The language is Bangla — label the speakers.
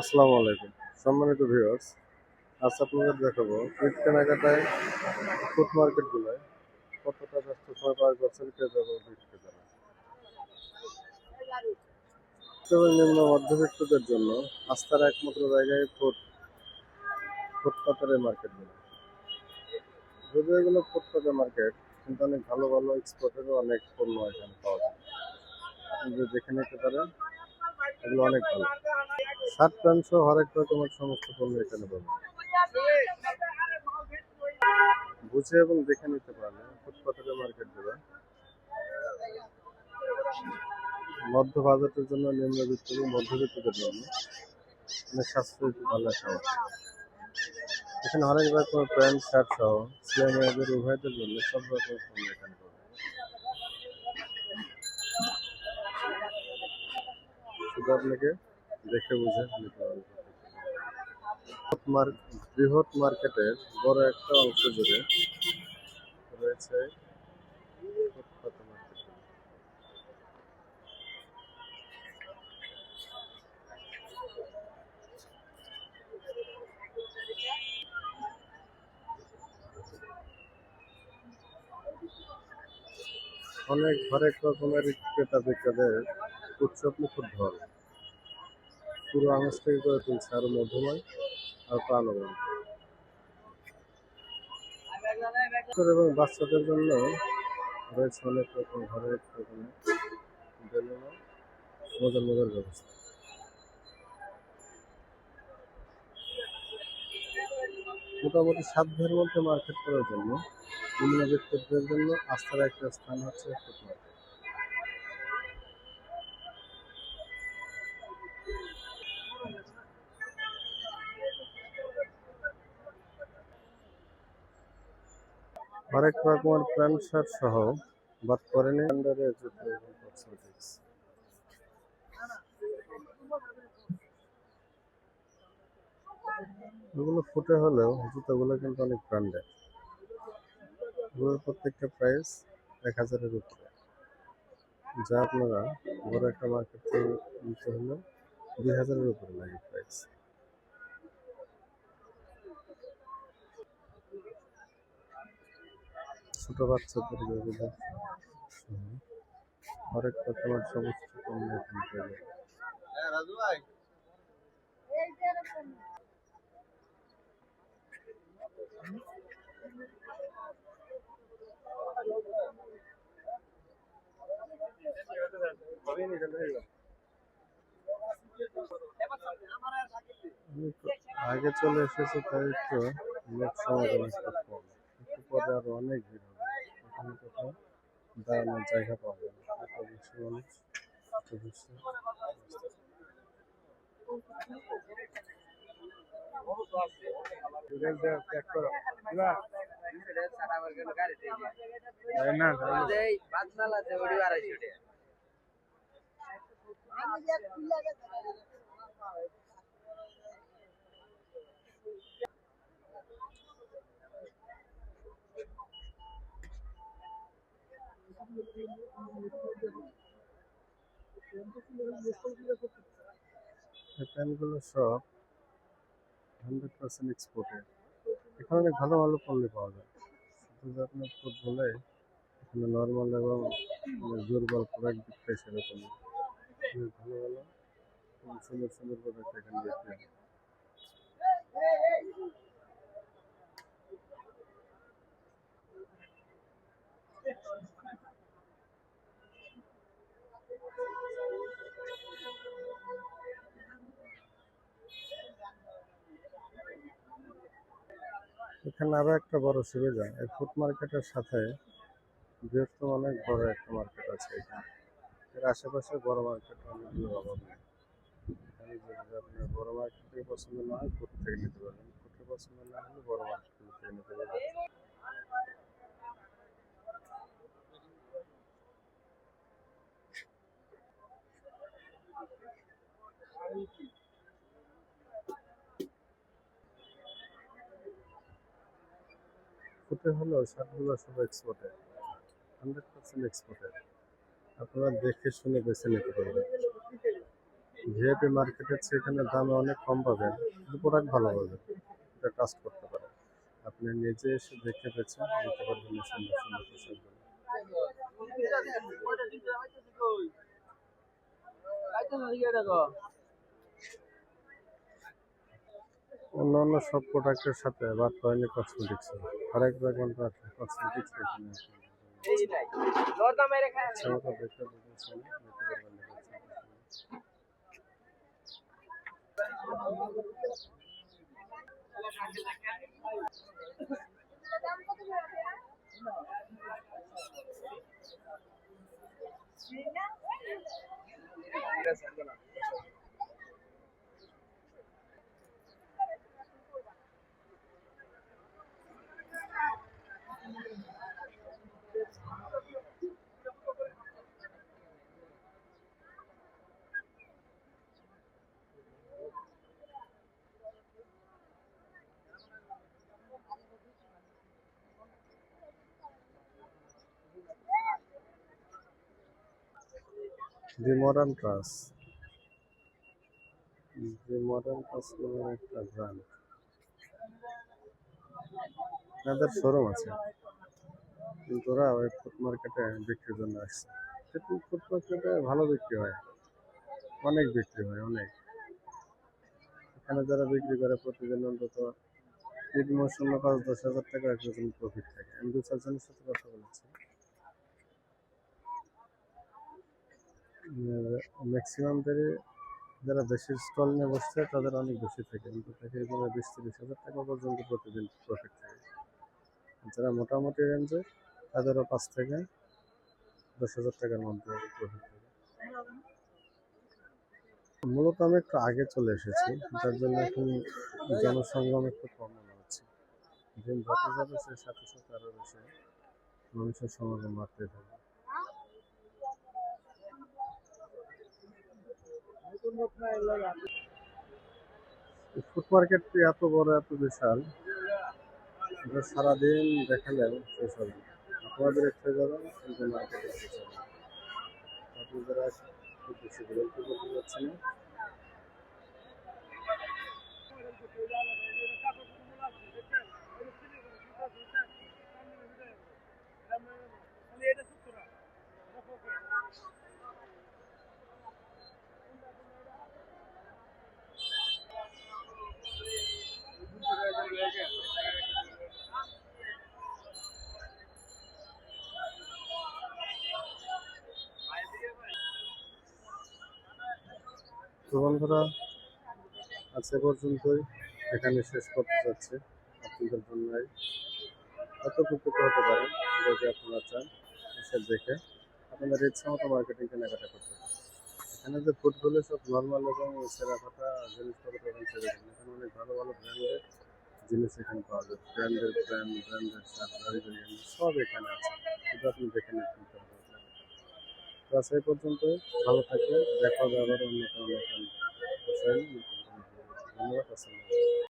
Speaker 1: আসসালামু আলাইকুম সম্মানিত ভিউয়ার্স। আজ আপনাদের দেখাবো ঈদ কেনাকাটায় ফুড মার্কেটগুলোয় কতটা ব্যস্ত সময় পার করছেন ক্রেতা এবং বিক্রেতারা। এবং নিম্ন মধ্যবিত্তদের জন্য আস্থার একমাত্র জায়গায় ফুটপাতের মার্কেটগুলো। যদিও এগুলো ফুটপাতের মার্কেট, কিন্তু অনেক ভালো ভালো এক্সপোর্টেরও অনেক পণ্য এখানে পাওয়া যায়। আপনি যদি দেখে নিতে পারেন, এগুলো অনেক ভালো। শার্ট প্যান্ট সহ হরেক রকমের সমস্ত পণ্য এখানে পাবেন। বুঝে এবং দেখে নিতে পারলে ফুটপাতের মার্কেটগুলো মধ্য বাজেটের জন্য, নিম্নবিত্ত এবং মধ্যবিত্তদের জন্য অনেক সাশ্রয়ী ভালো একটা অবস্থা। এখানে অনেক রকমের প্যান্ট শার্ট সহ ছেলে মেয়েদের উভয়দের জন্য সব রকমের পণ্য এখানে পাবে। শুধু আপনাকে দেখে বুঝে নিতে হবে। বৃহৎ মার্কেটের বড় একটা অংশ জুড়ে রয়েছে ফুটপাত মার্কেট। অনেক হরেক রকমের ক্রেতা বিক্রেতাদের উৎসব মুখর ঢল পুরো আনুষ্ঠানিক করে তুলছে আরো মধুময় আর প্রাণবন্ত। এবং বাচ্চাদের জন্য রয়েছে অনেক রকম হরেক রকমের বেলুন, মজার মজার ব্যবস্থা। মোটামুটি সাধ্যের মধ্যে মার্কেট করার জন্য নিম্ন ব্যক্তিদের জন্য আস্থার একটা স্থান হচ্ছে ফুড মার্কেট। হরেক রকমের প্যান্ট শার্ট সহ বাদ করেনি আন্ডারে জুতো এবং কসমেটিক্স। এগুলো ফুটে হলেও জুতোগুলো কিন্তু অনেক ব্র্যান্ডেড। এগুলোর প্রত্যেকটা প্রাইস 1000-এর উপরে, যা আপনারা বড় একটা মার্কেট থেকে নিতে হলে 2000-এর উপরে লাগে প্রাইস। ছোট বাচ্চাদের যেগুলো হরেক রকমের সমস্ত পণ্য এখানে পেয়ে যাবেন। আমি তো আগে চলে এসেছি, তাই একটু লোক সমাগম একটু কম। একটু পরে আরো অনেক ভিড় হবে, এখানে কোথাও দাঁড়ানোর জায়গা পাওয়া যাবে না, এত বেশি মানুষ, এত বেশি। এই প্যান্টগুলো সব 100% এক্সপোর্টেড। এখানে অনেক ভালো ভালো পণ্য পাওয়া যায়। শুধু যে আপনার ফুটবলে এখানে নর্মাল এবং দুর্বল প্রোডাক্ট বিক্রি সেরকম না। অনেক ভালো ভালো এবং সুন্দর সুন্দর প্রোডাক্ট এখানে বিক্রি হয়। এখানে আরো একটা বড় সুবিধা, এই ফুড মার্কেটের সাথে বৃহত্তম অনেক বড় একটা মার্কেট আছে এখানে। এর আশেপাশে বড় মার্কেট অনেকগুলো অভাব নেই। এখানে যদি আপনার বড় মার্কেট থেকে পছন্দ না হয়, ফুড থেকে নিতে পারবেন। ফুডে পছন্দ না হলে বড় মার্কেট থেকে নিতে পারবেন। ফুটে হলেও শার্টগুলো সব এক্সপোর্টেড, 100% এক্সপোর্টেড। আপনারা দেখে শুনে বেছে নিতে পারবেন। ভিআইপি মার্কেটের চেয়ে এখানে দামে অনেক কম পাবেন, কিন্তু প্রোডাক্ট ভালো পাবেন। এটা ট্রাস্ট করতে পারেন। আপনি নিজে এসে দেখে বেছে নিতে পারবেন এই সুন্দর সুন্দর পোশাকগুলো। অন্যান্য সব প্রোডাক্টের সাথে বাদ পড়েনি কসমেটিক্স। হরেক রকম কসমেটিক্স এখানে ইচ্ছা মতো দেখে বুঝেছেন নিতে পারবেন না। দি মডার্ন ট্রাস, দি মডার্ন ট্রাস নামের একটা ব্র্যান্ড, তাদের শোরুম আছে, কিন্তু ওরা ওই ফুড মার্কেটে বিক্রির জন্য আসছে। কিন্তু ফুড মার্কেটে ভালো বিক্রি হয়, অনেক বিক্রি হয় অনেক। এখানে যারা বিক্রি করে প্রতিদিন অন্তত ঈদ মৌসুমে 5-10 হাজার টাকা একজন প্রফিট থাকে। আমি 2-4 জনের সাথে কথা বলেছি, ম্যাক্সিমামদেরই যারা বেশি স্টল নিয়ে বসছে তাদের অনেক বেশি থাকে, কিন্তু তাকে এখানে 20-30 হাজার টাকা পর্যন্ত প্রতিদিন প্রফিট থাকে। যারা মোটামুটি রেঞ্জে তাদেরও 5 থেকে 10 হাজার টাকার মধ্যে প্রফিট থাকে। মূলত আমি একটু আগে চলে এসেছি, যার জন্য এখন জনসংখ্যা একটু কম মনে হচ্ছে। দিন যত যাবে সে সাথে সাথে আরও বেশি মানুষের সমাগম বাড়তে থাকে। ফুড মার্কেটটি এত বড়, এত বিশাল, এটা সারাদিন দেখালেও শেষ হবে না। আপনাদের একটু যাবেন কিন্তু মার্কেটে শেষ হবে না। আপনি যারা খুব বেশি বিরক্ত করতে যাচ্ছে না। তো বন্ধুরা, আজকে পর্যন্তই, এখানে শেষ করতে যাচ্ছে। আপনাদের জন্য কত উপকৃত হতে পারেন যদি আপনারা চান এসে দেখে আপনাদের ইচ্ছা মতো মার্কেটিং কেনাকাটা করতে পারেন। এখানে যে ফুডগুলো সব নর্মাল এবং সেরাফাটা জিনিসপত্র এবং সেরকম, এখানে অনেক ভালো ভালো ব্র্যান্ডের জিনিস এখানে পাওয়া যায়। ব্র্যান্ডের সব এখানে আছে, কিন্তু আপনি দেখে নিতে হবে। তো সেই পর্যন্ত, ভালো থাকবেন। দেখা হবে আবার অন্য কোনো নতুন বিষয়। ধন্যবাদ। আসসালামু আলাইকুম।